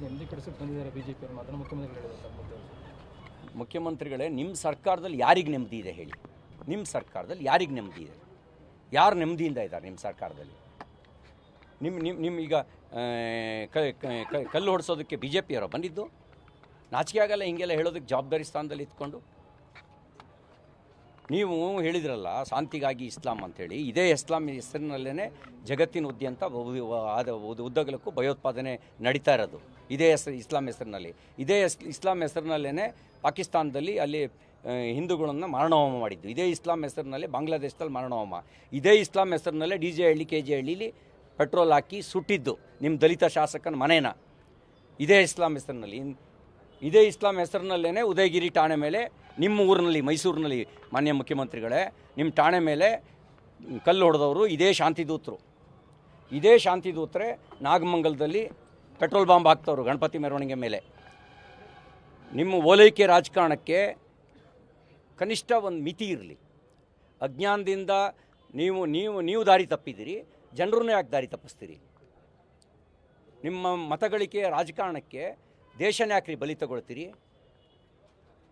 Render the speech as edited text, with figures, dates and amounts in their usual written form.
ನೆಮ್ಮದಿ ಕೆಡಿಸಕ್ಕೆ ಬಂದಿದ್ದಾರೆ ಬಿಜೆಪಿ ಅವರು ಮಾತ್ರ ಮುಖ್ಯಮಂತ್ರಿಗಳು ಹೇಳಿದ್ದಾರೆ ಮುಖ್ಯಮಂತ್ರಿಗಳೇ, ನಿಮ್ಮ ಸರ್ಕಾರದಲ್ಲಿ ಯಾರಿಗೆ ನೆಮ್ಮದಿ ಇದೆ ಹೇಳಿ? ನಿಮ್ಮ ಸರ್ಕಾರದಲ್ಲಿ ಯಾರಿಗೆ ನೆಮ್ಮದಿ ಇದೆ? ಯಾರು ನೆಮ್ಮದಿಯಿಂದ ಇದ್ದಾರೆ ನಿಮ್ಮ ಸರ್ಕಾರದಲ್ಲಿ? ನಿಮ್ಮ ಈಗ ಕಲ್ಲು ಹೊಡಿಸೋದಕ್ಕೆ ಬಿ ಜೆ ಪಿಯವರ ಬಂದಿದ್ದು? ನಾಚಿಕೆ ಆಗಲ್ಲ ಹಿಂಗೆಲ್ಲ ಹೇಳೋದಕ್ಕೆ ಜವಾಬ್ದಾರಿ ಸ್ಥಾನದಲ್ಲಿ ಇದ್ಕೊಂಡು? ನೀವು ಹೇಳಿದ್ರಲ್ಲ ಶಾಂತಿಗಾಗಿ ಇಸ್ಲಾಂ ಅಂಥೇಳಿ, ಇದೇ ಇಸ್ಲಾಂ ಹೆಸರಿನಲ್ಲೇ ಜಗತ್ತಿನಾದ್ಯಂತ ಉದ್ದಗಲಕ್ಕೂ ಭಯೋತ್ಪಾದನೆ ನಡೀತಾ ಇರೋದು ಇದೇ ಇಸ್ಲಾಂ ಹೆಸರಿನಲ್ಲಿ. ಇದೇ ಇಸ್ಲಾಂ ಹೆಸರಿನಲ್ಲೇ ಪಾಕಿಸ್ತಾನದಲ್ಲಿ ಅಲ್ಲಿ ಹಿಂದೂಗಳನ್ನು ಮಾರಣಹೋಮ ಮಾಡಿದ್ದು. ಇದೇ ಇಸ್ಲಾಂ ಹೆಸರಿನಲ್ಲಿ ಬಾಂಗ್ಲಾದೇಶದಲ್ಲಿ ಮಾರಣಹೋಮ. ಇದೇ ಇಸ್ಲಾಂ ಹೆಸರಿನಲ್ಲೇ DJ ಹಳ್ಳಿ KJ ಹಳ್ಳಿಲಿ ಪೆಟ್ರೋಲ್ ಹಾಕಿ ಸುಟ್ಟಿದ್ದು ನಿಮ್ಮ ದಲಿತ ಶಾಸಕನ ಮನೇನ. ಇದೇ ಇಸ್ಲಾಂ ಹೆಸರಿನಲ್ಲಿ. ಇದೇ ಇಸ್ಲಾಂ ಹೆಸರಿನಲ್ಲೇ ಉದಯಗಿರಿ ಠಾಣೆ ಮೇಲೆ ನಿಮ್ಮ ಊರಿನಲ್ಲಿ ಮೈಸೂರಿನಲ್ಲಿ ಮಾನ್ಯ ಮುಖ್ಯಮಂತ್ರಿಗಳೇ ನಿಮ್ಮ ಠಾಣೆ ಮೇಲೆ ಕಲ್ಲು ಹೊಡೆದವರು ಇದೇ ಶಾಂತಿದೂತರು. ಇದೇ ಶಾಂತಿದೂತರೇ ನಾಗಮಂಗಲದಲ್ಲಿ ಪೆಟ್ರೋಲ್ ಬಾಂಬ್ ಹಾಕ್ತವ್ರು ಗಣಪತಿ ಮೆರವಣಿಗೆ ಮೇಲೆ. ನಿಮ್ಮ ಓಲೈಕೆ ರಾಜಕಾರಣಕ್ಕೆ ಕನಿಷ್ಠ ಒಂದು ಮಿತಿ ಇರಲಿ. ಅಜ್ಞಾನದಿಂದ ನೀವು ದಾರಿ ತಪ್ಪಿದ್ದೀರಿ, ಜನರನ್ನು ಯಾಕೆ ದಾರಿ ತಪ್ಪಿಸ್ತೀರಿ? ನಿಮ್ಮ ಮತಗಳಿಕೆ ರಾಜಕಾರಣಕ್ಕೆ ದೇಶನ ಯಾಕ್ರಿ ಬಲಿ ತಗೊಳ್ತೀರಿ?